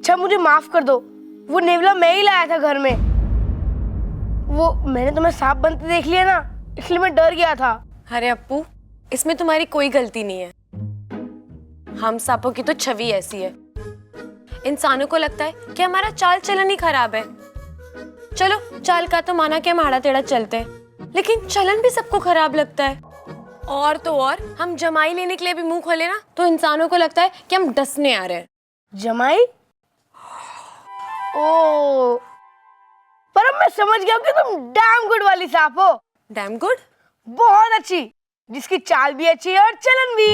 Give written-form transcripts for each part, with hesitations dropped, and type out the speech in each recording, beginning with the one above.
अच्छा मुझे माफ कर दो, वो नेवला मैं ही लाया था घर में। वो मैंने तुम्हें सांप बनते देख लिया ना, इसलिए मैं डर गया था। अरे अप्पू, इसमें तुम्हारी कोई गलती नहीं है। हम सांपों की तो छवि ऐसी है, इंसानों को लगता है कि हमारा चाल चलन ही खराब है। चलो चाल का तो माना कि हम आड़ा टेढ़ा चलते हैं, लेकिन चलन भी सबको खराब लगता है। और तो और हम जमाई लेने के लिए भी मुंह खोले ना तो इंसानों को लगता है कि हम डसने आ रहे हैं। जमाई? ओ, पर अब मैं समझ गया हूँ कि तुम डैम गुड वाली सांप हो। Damn good? बहुत अच्छी, जिसकी चाल भी अच्छी है और चलन भी।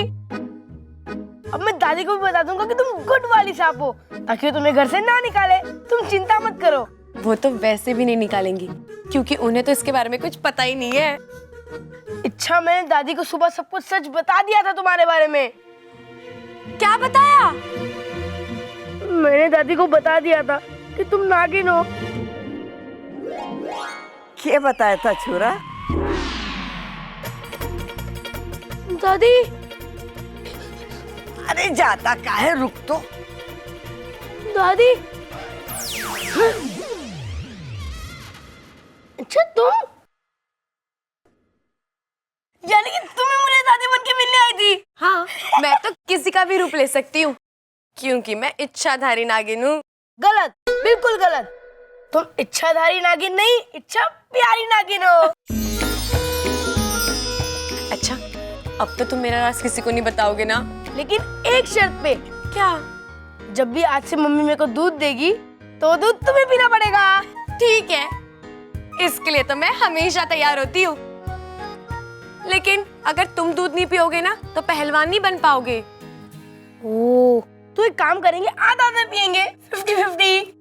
अब मैं दादी को भी बता दूंगा कि तुम गुड वाली सांप हो, ताकि वो तुम्हें घर से ना निकाले। तुम चिंता मत करो। वो तो वैसे भी नहीं निकालेंगी, क्योंकि उन्हें तो इसके बारे में कुछ पता ही नहीं है। अच्छा, मैंने दादी को सुबह सब कुछ सच बता दिया था तुम्हारे बारे में। क्या बताया? मैंने दादी को बता दिया था कि तुम नागिन हो। क्या बताया था छोरा? दादी। अरे जाता काहे, रुक तो। दादी। अच्छा तुम, यानी कि तुम्हें मुझे दादी बन के मिलने आई थी? हाँ, मैं तो किसी का भी रूप ले सकती हूँ, क्योंकि मैं इच्छाधारी नागिन हूँ। गलत, बिल्कुल गलत। तुम इच्छाधारी नागिन नहीं, इच्छा प्यारी नागिन हो। अच्छा, अब तो तुम मेरा राज किसी को नहीं बताओगे ना? लेकिन एक शर्त पे। क्या? जब भी आज से मम्मी मेरे को दूध देगी तो दूध तुम्हें पीना पड़ेगा। ठीक है, इसके लिए तो मैं हमेशा तैयार होती हूँ। लेकिन अगर तुम दूध नहीं पियोगे ना तो पहलवान नहीं बन पाओगे। ओह, तो एक काम करेंगे, आधा आधा पियेंगे, 50-50।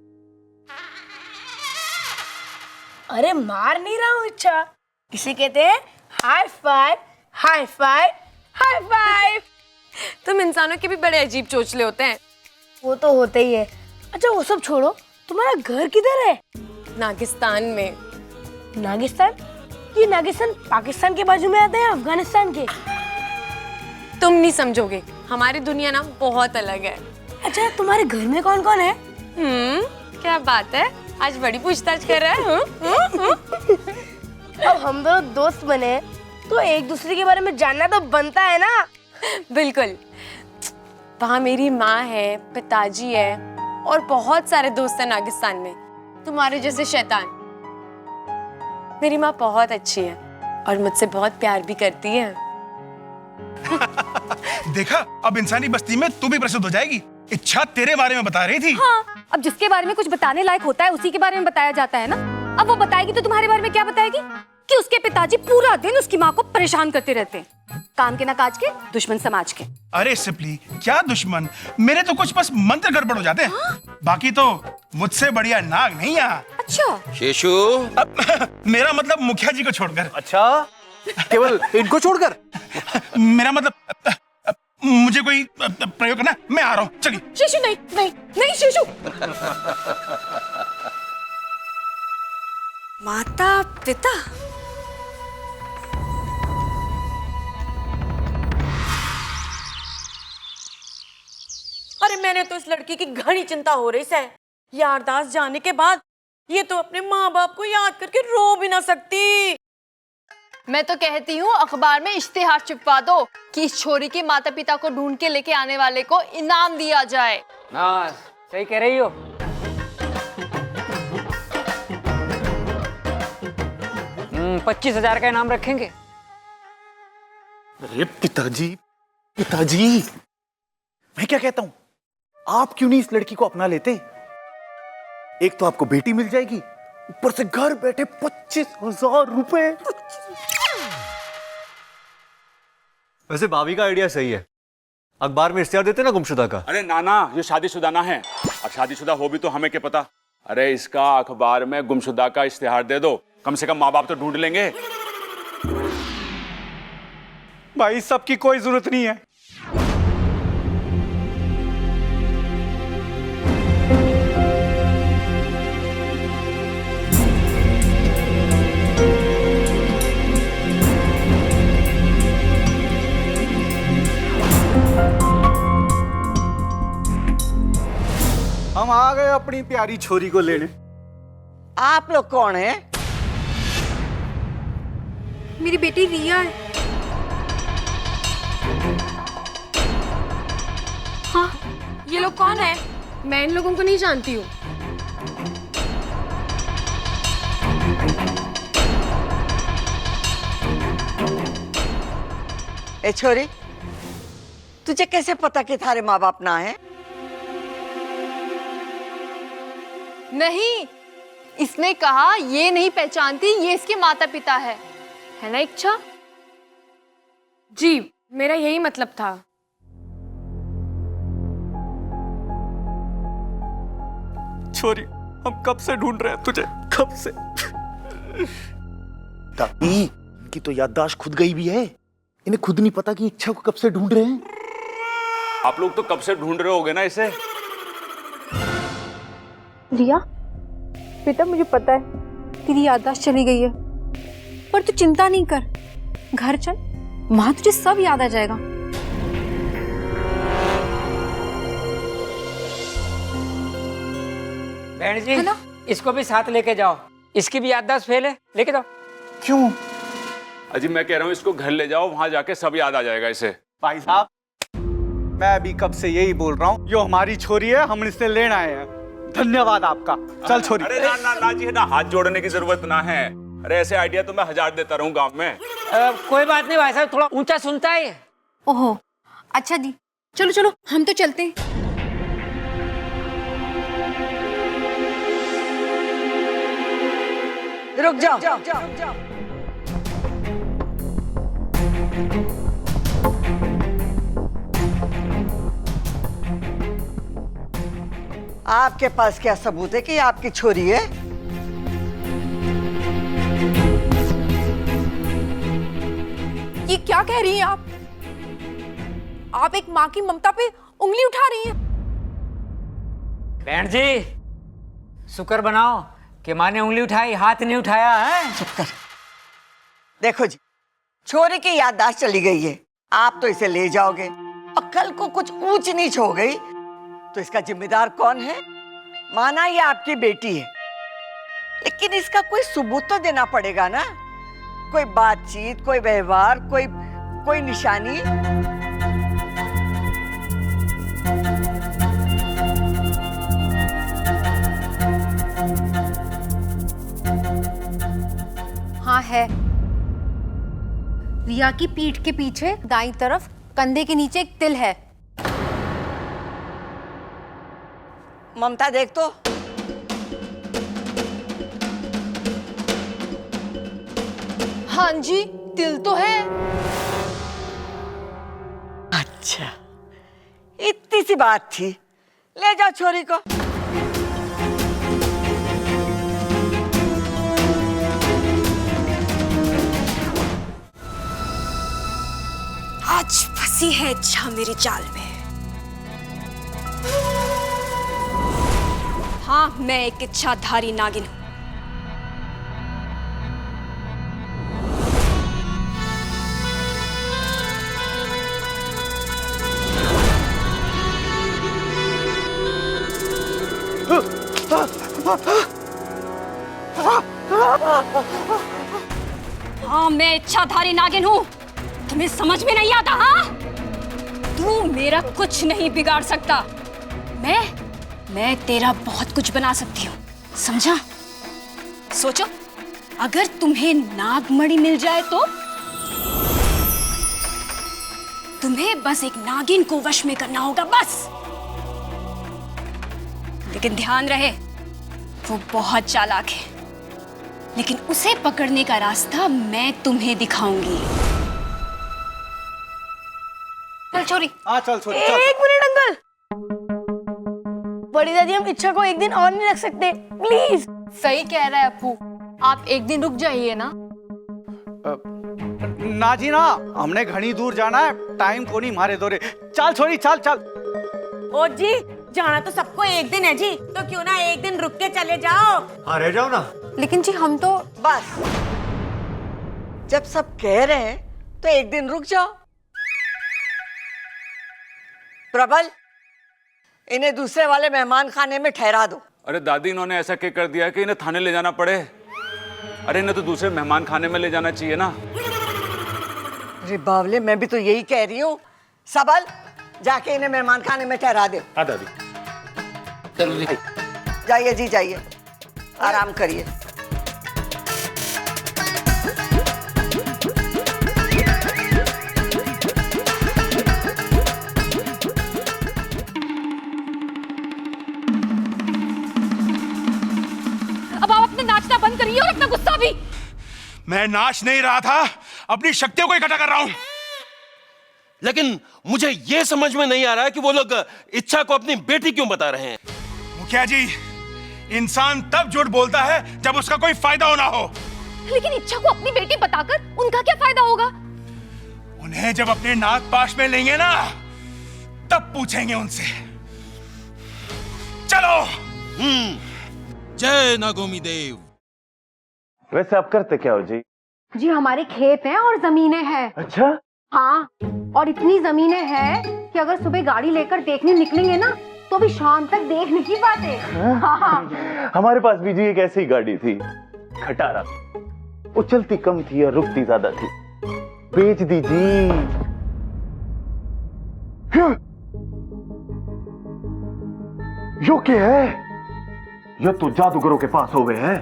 अरे मार नहीं रहा हूँ इच्छा, इसे कहते हैं high five, high five, high five. तुम इंसानों के भी बड़े अजीब चोचले होते हैं। वो तो होते ही है। अच्छा वो सब छोड़ो, तुम्हारा घर किधर है? नागिस्तान में। नागिस्तान? ये नागिस्तान पाकिस्तान के बाजू में आता है, अफगानिस्तान के? तुम नहीं समझोगे, हमारी दुनिया ना बहुत अलग है। अच्छा तुम्हारे घर में कौन कौन है? क्या बात है, आज बड़ी पूछताछ कर रहा है। अब हम दोनों दोस्त बने तो एक दूसरे के बारे में जानना तो बनता है ना। बिल्कुल। वहाँ मेरी माँ है, पिताजी है और बहुत सारे दोस्त हैं नागिस्तान में, तुम्हारे जैसे शैतान। मेरी माँ बहुत अच्छी है और मुझसे बहुत प्यार भी करती है। देखा, अब इंसानी बस्ती में तू भी प्रसिद्ध हो जाएगी। इच्छा तेरे बारे में बता रही थी। हाँ, अब जिसके बारे में कुछ बताने लायक होता है उसी के बारे में बताया जाता है ना। अब वो बताएगी तो तुम्हारे बारे में क्या बताएगी? कि उसके पिताजी पूरा दिन उसकी माँ को परेशान करते रहते हैं, काम के ना काज के, दुश्मन समाज के। अरे सिपली, क्या दुश्मन? मेरे तो कुछ बस मंत्र गड़बड़ हो जाते हैं। बाकी तो मुझसे बढ़िया नाग नहीं यहाँ। अच्छा शेषु, मेरा मतलब मुखिया जी को छोड़कर। अच्छा, केवल इनको छोड़कर? मेरा मतलब मुझे कोई प्रयोग करना, मैं आ रहा हूँ, चलिए। शिशु नहीं नहीं नहीं शिशु। माता पिता, अरे मैंने तो इस लड़की की घनी चिंता हो रही है। यारदास जाने के बाद ये तो अपने माँ बाप को याद करके रो भी ना सकती। मैं तो कहती हूँ अखबार में इश्तिहार छिपवा दो कि इस छोरी के माता पिता को ढूंढ के लेके आने वाले को इनाम दिया जाए। हाँ, सही कह रही हो। 25,000 का इनाम रखेंगे। अरे पिताजी, पिताजी, मैं क्या कहता हूं, आप क्यों नहीं इस लड़की को अपना लेते? एक तो आपको बेटी मिल जाएगी, ऊपर से घर बैठे 25,000 रुपए। वैसे भाभी का आइडिया सही है, अखबार में इश्तिहार देते ना गुमशुदा का। अरे नाना, ये शादीशुदा ना है, और शादीशुदा हो भी तो हमें क्या पता। अरे इसका अखबार में गुमशुदा का इश्तिहार दे दो, कम से कम माँ बाप तो ढूंढ लेंगे। भाई सबकी कोई जरूरत नहीं है। हम आ गए अपनी प्यारी छोरी को लेने। आप लोग कौन हैं? मेरी बेटी रिया है। हाँ, ये लोग कौन है? मैं इन लोगों को नहीं जानती हूँ। ए छोरी, तुझे कैसे पता कि थारे माँ बाप ना है? नहीं, इसने कहा ये नहीं पहचानती, ये इसके माता पिता है ना इच्छा? जी, मेरा यही मतलब था। छोरी, हम कब से ढूंढ रहे हैं तुझे, कब से। दादी, इनकी तो याददाश्त खुद गई भी है। इन्हें खुद नहीं पता कि इच्छा को कब से ढूंढ रहे हैं। आप लोग तो कब से ढूंढ रहे होगे ना इसे। रिया, बेटा मुझे पता है तेरी याददाश्त चली गई है, पर तू चिंता नहीं कर, घर चल, वहां तुझे सब याद आ जाएगा। बहन जी, इसको भी साथ लेके जाओ, इसकी भी याददाश्त फेल है, लेके जाओ। क्यों? अजी मैं कह रहा हूँ इसको घर ले जाओ, वहां जाके सब याद आ जाएगा इसे। भाई साहब, मैं अभी कब से यही बोल रहा हूँ, यो हमारी छोरी है, हम इसे लेने आए हैं। धन्यवाद आपका। चल छोरी। अरे ना ना ना जी, ना हाथ जोड़ने की जरूरत ना है। अरे ऐसे आइडिया तो मैं 1000 देता रहूं गांव में। कोई बात नहीं भाई साहब, थोड़ा ऊंचा सुनता है। ओहो, अच्छा जी, चलो चलो हम तो चलते हैं। रुक जाओ। आपके पास क्या सबूत है कि ये आपकी छोरी है? ये क्या कह रही हैं आप? आप एक माँ की ममता पे उंगली उठा रही हैं। बहन जी, शुक्र बनाओ कि माँ ने उंगली उठाई, हाथ नहीं उठाया है। चुप कर। देखो जी, छोरी की याददाश्त चली गई है, आप तो इसे ले जाओगे और कल को कुछ ऊंच नीच हो गई तो इसका जिम्मेदार कौन है? माना ये आपकी बेटी है, लेकिन इसका कोई सबूत तो देना पड़ेगा ना, कोई बातचीत, कोई व्यवहार, कोई निशानी। हाँ है, रिया की पीठ के पीछे दाईं तरफ कंधे के नीचे एक तिल है। ममता देख तो। हाँ जी, तिल तो है। अच्छा, इतनी सी बात थी, ले जाओ छोरी को। आज फंसी है इच्छा मेरी जाल में। हाँ, मैं एक इच्छाधारी नागिन हूं। हाँ, मैं इच्छाधारी नागिन हूं। तुम्हें समझ में नहीं आता? हाँ, तू मेरा कुछ नहीं बिगाड़ सकता। मैं तेरा बहुत कुछ बना सकती हूँ, समझा? सोचो, अगर तुम्हें नागमणि मिल जाए तो तुम्हें बस एक नागिन को वश में करना होगा, बस। लेकिन ध्यान रहे, वो बहुत चालाक है, लेकिन उसे पकड़ने का रास्ता मैं तुम्हें दिखाऊंगी। चल छोरी। हाँ चल छोरी। एक मिनट अंकल, बड़ी दादी हम इच्छा को एक दिन और नहीं रख सकते, प्लीज। सही कह रहा है अप्पू, आप एक दिन रुक जाइए ना। ना जी ना, हमने घनी दूर जाना है, टाइम को नहीं मारे दो रे। चल छोरी, चल चल। ओ जी, जाना तो सबको एक दिन है जी, तो क्यों ना एक दिन रुक के चले जाओ। हाँ रह जाओ ना। लेकिन जी हम तो बस, जब सब कह रहे हैं तो एक दिन रुक जाओ। प्रबल, इन्हें दूसरे वाले मेहमान खाने में ठहरा दो। अरे दादी, इन्होंने ऐसा क्या कर दिया कि इन्हें थाने ले जाना पड़े? अरे इन्हें तो दूसरे मेहमान खाने में ले जाना चाहिए ना। अरे बावले, मैं भी तो यही कह रही हूँ। सबल, जाके इन्हें मेहमान खाने में ठहरा दो। हाँ दादी। जाइए जी, जाइए, आराम करिए। अब आप अपना नाचना बंद करिए और अपना गुस्सा भी। मैं नाच नहीं रहा था, अपनी शक्तियों को इकट्ठा कर रहा हूं। लेकिन मुझे यह समझ में नहीं आ रहा है कि वो लोग इच्छा को अपनी बेटी क्यों बता रहे हैं। मुखिया जी, इंसान तब झूठ बोलता है जब उसका कोई फायदा होना हो। लेकिन इच्छा को अपनी बेटी बताकर उनका क्या फायदा होगा? उन्हें जब अपने नाग पाश में लेंगे ना, तब पूछेंगे उनसे। चलो। जय नागोमी देव। वैसे आप करते क्या हो जी? जी हमारे खेत हैं और जमीनें हैं। अच्छा। हाँ, और इतनी जमीनें हैं कि अगर सुबह गाड़ी लेकर देखने निकलेंगे ना तो भी शाम तक देख नहीं पाते। हाँ। हमारे पास भी जी एक ऐसी गाड़ी थी, खटारा। वो चलती कम थी और रुकती ज्यादा थी। बेच दी जी। यो क्या है? यो तो जादूगरों के पास हो गए हैं।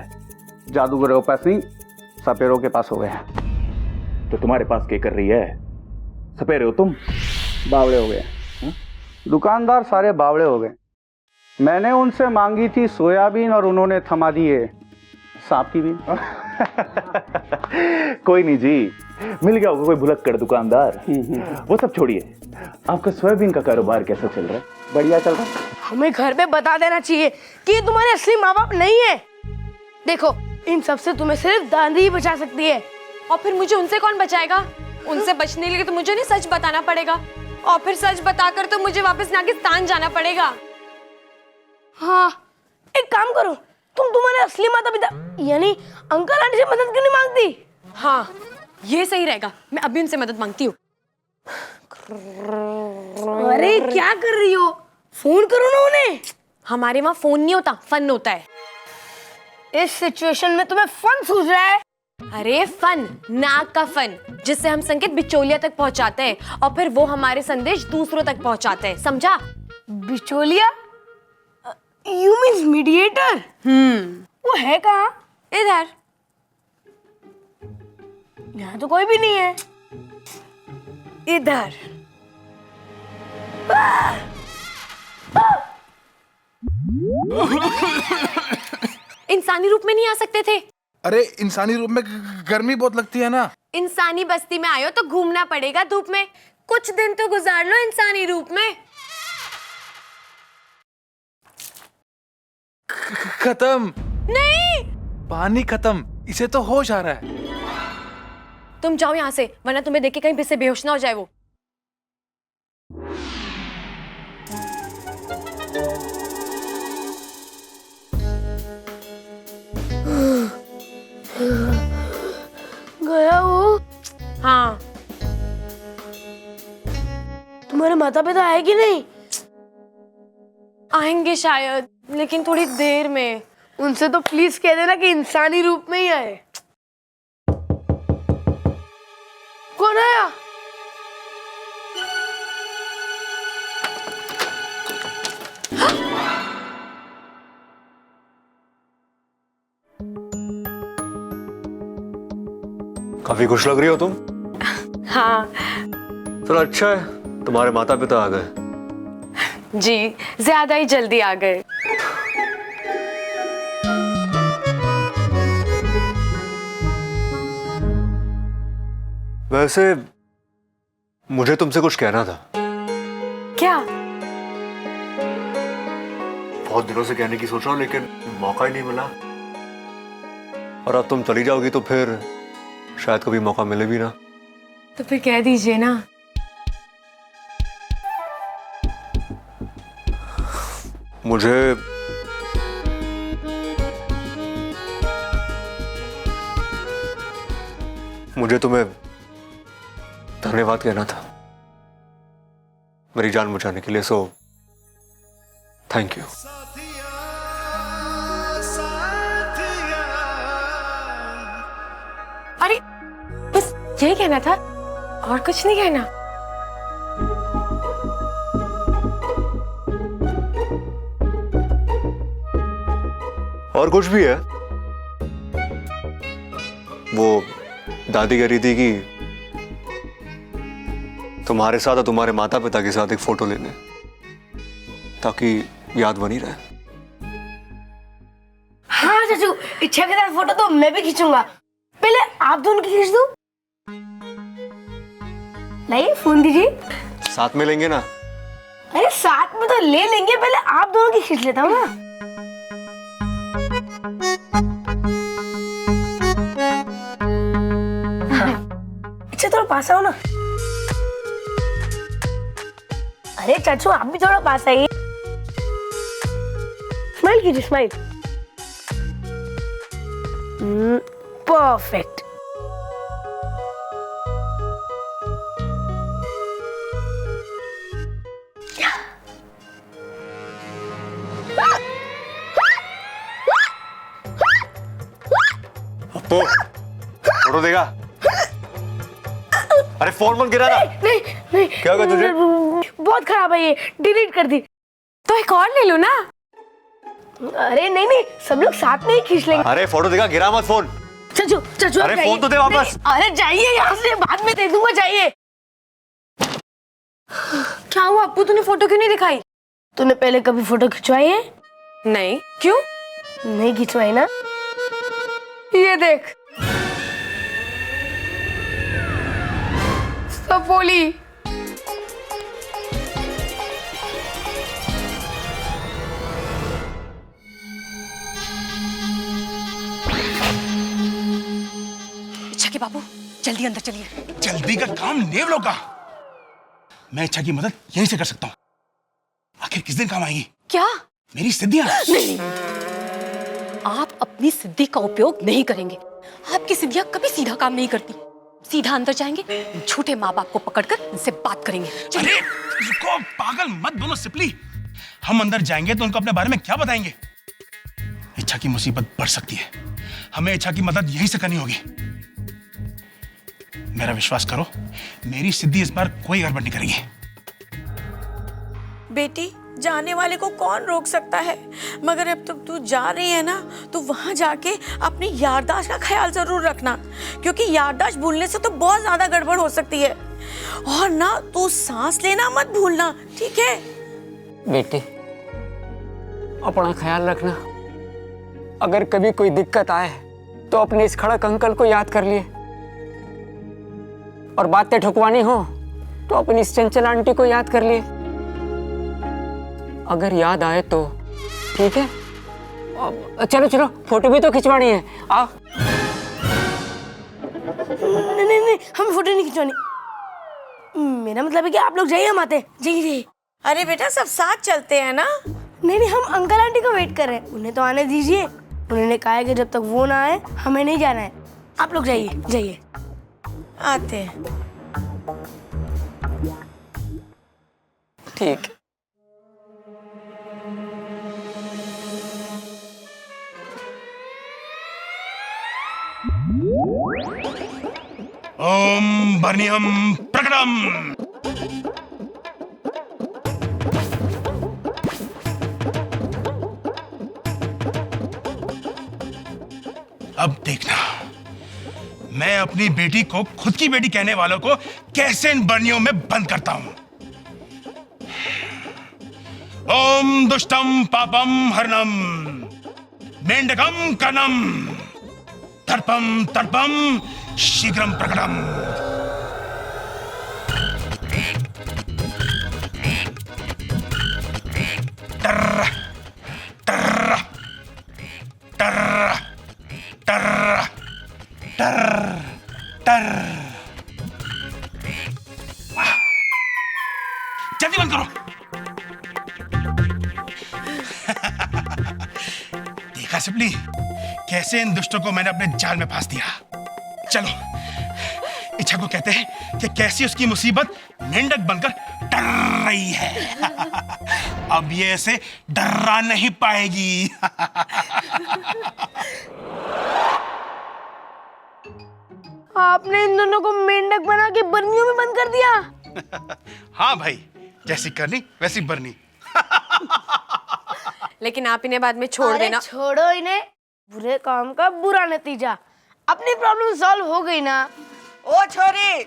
जादूगरों के पास नहीं, सपेरों के पास हो गए हैं। तो तुम्हारे पास क्या कर रही है? सपेरे हो तुम? बावड़े हो गए। दुकानदार सारे बावड़े हो गए। मैंने उनसे मांगी थी सोयाबीन और उन्होंने थमा दिए सांप की बीन। कोई नहीं जी, मिल गया होगा कोई भुलक्कड़ दुकानदार। वो सब छोड़िए, आपका सोयाबीन का कारोबार कैसा चल रहा है? बढ़िया चल रहा है। हमें घर पे बता देना चाहिए कि ये तुम्हारे असली माँ बाप नहीं है। देखो, इन सब से तुम्हें सिर्फ दादी ही बचा सकती है। और फिर मुझे उनसे कौन बचाएगा? उनसे बचने के लिए तो मुझे नहीं सच बताना पड़ेगा, और फिर सच बताकर तो मुझे वापस नागिस्तान जाना पड़ेगा। हाँ, एक काम करो, तुम तुम्हारे असली माता पिता यानी अंकल आंटी से मदद क्यों नहीं मांगती? हाँ, ये सही रहेगा। मैं अभी उनसे मदद मांगती हूँ। अरे क्या कर रही हो? फोन करो ना उन्हें। हमारे वहाँ फोन नहीं होता, फन होता है। इस सिचुएशन में तुम्हें फन सूझ रहा है? अरे फन, नाक का फन, जिससे हम संकेत बिचौलिया तक पहुंचाते हैं और फिर वो हमारे संदेश दूसरों तक पहुंचाते हैं, समझा? बिचौलिया? You means mediator? वो है कहाँ? इधर। यहाँ तो कोई भी नहीं है। इधर। इंसानी रूप में नहीं आ सकते थे? अरे इंसानी रूप में गर्मी बहुत लगती है ना। इंसानी बस्ती में आयो तो घूमना पड़ेगा धूप में। कुछ दिन तो गुजार लो इंसानी रूप में। खत्म। नहीं, पानी खत्म, इसे तो होश आ रहा है। तुम जाओ यहाँ से, वरना तुम्हें देख के कहीं से बेहोश ना हो जाए वो। गया वो? हाँ। तुम्हारे माता पिता आए कि नहीं? आएंगे शायद, लेकिन थोड़ी देर में। उनसे तो प्लीज कह देना कि इंसानी रूप में ही आए। कौन आया? काफी खुश लग रही हो तुम। हाँ चलो अच्छा है, तुम्हारे माता पिता आ गए। जी, ज्यादा ही जल्दी आ गए। वैसे मुझे तुमसे कुछ कहना था। क्या? बहुत दिनों से कहने की सोच रहा हूँ, लेकिन मौका ही नहीं मिला। और अब तुम चली जाओगी तो फिर शायद कभी मौका मिले भी ना। तो फिर कह दीजिए ना। मुझे तुम्हें धन्यवाद कहना था मेरी जान बचाने के लिए। So thank you. अरे बस यही कहना था और कुछ नहीं कहना। और कुछ भी है? वो दादी कह रही थी कि तुम्हारे साथ और तुम्हारे माता पिता के साथ एक फोटो लेने, ताकि याद बनी रहे। हाँ चाचू, इच्छा के साथ फोटो तो मैं भी खींचूंगा। पहले आप दोनों की खींच दो। लाइए फोन दीजिए। साथ में लेंगे ना? अरे साथ में तो ले लेंगे, पहले आप दोनों की खींच लेता हूँ ना। अच्छा थोड़ा पास आओ ना। अरे चाचू आप भी थोड़ा पास आइए। स्माइल कीजिए, स्माइल। परफेक्ट। अपो, फोटो देगा? अरे फोन मत गिरा ना। नहीं नहीं, क्या हुआ तुझे? बहुत खराब है ये, डिलीट कर दी। तो एक और ले लो ना। अरे नहीं नहीं, सब लोग साथ में ही खींच लेंगे। अरे फोटो देगा, गिरा मत फोन। चाचू चाचू अरे फोन तो दे वापस। अरे जाइए यहाँ से, बाद में दे दूंगा, जाइए। क्या हुआ अप्पू, तूने फोटो क्यों नहीं दिखाई? तूने पहले कभी फोटो खिंचवाई है? नहीं। क्यों नहीं खिंचवाई ना? ये देख, सपोली। इच्छा के बाबू जल्दी अंदर चलिए। जल्दी का काम नेवलों का। मैं इच्छा की मदद यहीं से कर सकता हूँ। आखिर किस दिन काम आएगी? क्या? मेरी सिद्धियां। नहीं, आप अपनी सिद्धि का उपयोग नहीं करेंगे। आपकी सिद्धियां कभी सीधा काम नहीं करती। सीधा अंदर जाएंगे, झूठे माँ बाप को पकड़कर उनसे बात करेंगे। अरे रुको, पागल मत बनो सिपली। हम अंदर जाएंगे तो उनको अपने बारे में क्या बताएंगे? इच्छा की मुसीबत बढ़ सकती है। हमें इच्छा की मदद यहीं से करनी होगी। मेरा विश्वास करो, मेरी सिद्धि इस बार कोई गड़बड़ नहीं करेगी। बेटी, जाने वाले को कौन रोक सकता है? मगर अब तक तू जा रही है ना, तो वहां जाके अपनी याददाश्त का ख्याल जरूर रखना, क्योंकि याददाश्त भूलने से तो बहुत ज्यादा गड़बड़ हो सकती है। और ना तू सांस लेना मत भूलना, ठीक है? बेटी अपना ख्याल रखना। अगर कभी कोई दिक्कत आए तो अपने इस खड़क अंकल को याद कर लिए, और बातें ठुकवानी हो तो अपनी इस चंचल आंटी को याद कर लिए। अगर याद आए तो ठीक है। चलो चलो, फोटो भी तो खिंचवानी है। आओ। नहीं नहीं नहीं, हम फोटो नहीं खिंचवानी। मेरा मतलब है कि आप लोग जाइए, हम आते हैं। जाइए। अरे बेटा, सब साथ चलते हैं ना। नहीं नहीं, हम अंकल आंटी को वेट कर रहे हैं। उन्हें तो आने दीजिए। उन्होंने कहा है कि जब तक वो ना आए हमें नहीं जाना है। आप लोग जाइए जाइए। आते हैं। ठीक। ओम बर्नियम प्रकटम। अब देखना, मैं अपनी बेटी को खुद की बेटी कहने वालों को कैसे इन बर्नियों में बंद करता हूं। ओम दुष्टम पापम हरणम मेंढकम कनम तर्पम तर्पम शीघ्रम प्रकटम। टर टर टर टर टर टर। जल्दी बंद करो। देखा सिपली, कैसे इन दुष्टों को मैंने अपने जाल में फांस दिया। चलो, इच्छा को कहते हैं कि कैसी उसकी मुसीबत मेंढक बनकर टर रही है। अब ये ऐसे डरा नहीं पाएगी। आपने इन दोनों को मेंढक बना के बर्नियों में बंद कर दिया। हाँ भाई, जैसी करनी वैसी बरनी। लेकिन आप इन्हें बाद में छोड़ अरे देना। छोड़ो इन्हें, बुरे काम का बुरा नतीजा। अपनी प्रॉब्लम सॉल्व हो गई ना। ओ छोरी,